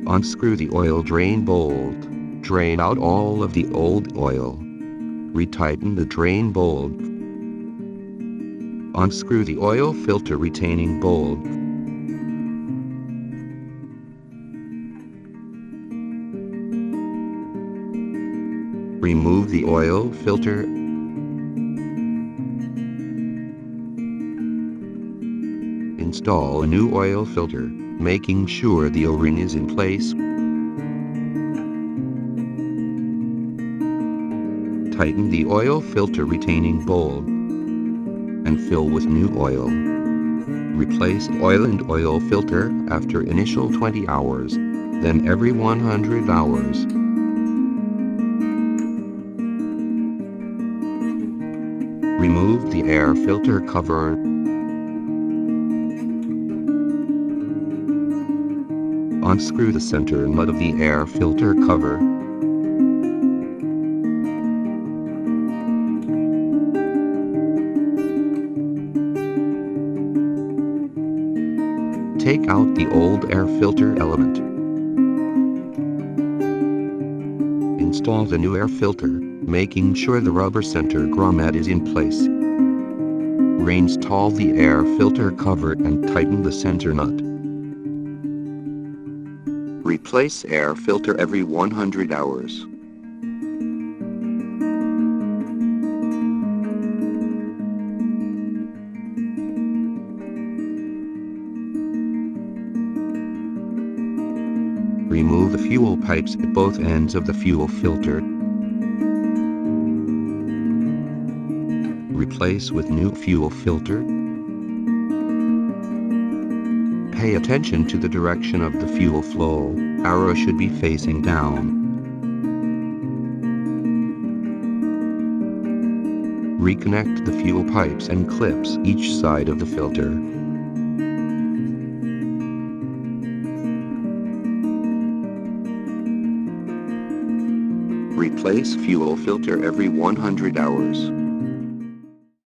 Unscrew the oil drain bolt. Drain out all of the old oil. Retighten the drain bolt. Unscrew the oil filter retaining bolt. Remove the oil filter. Install a new oil filter, making sure the O-ring is in place. Tighten the oil filter retaining bolt and fill with new oil. Replace oil and oil filter after initial 20 hours, then every 100 hours. Remove the air filter cover. Unscrew the center nut of the air filter cover. Take out the old air filter element. Install the new air filter, making sure the rubber center grommet is in place. Reinstall the air filter cover and tighten the center nut. Replace air filter every 100 hours. Remove the fuel pipes at both ends of the fuel filter. Replace with new fuel filter. Pay attention to the direction of the fuel flow. Arrow should be facing down. Reconnect the fuel pipes and clips each side of the filter. Replace fuel filter every 100 hours.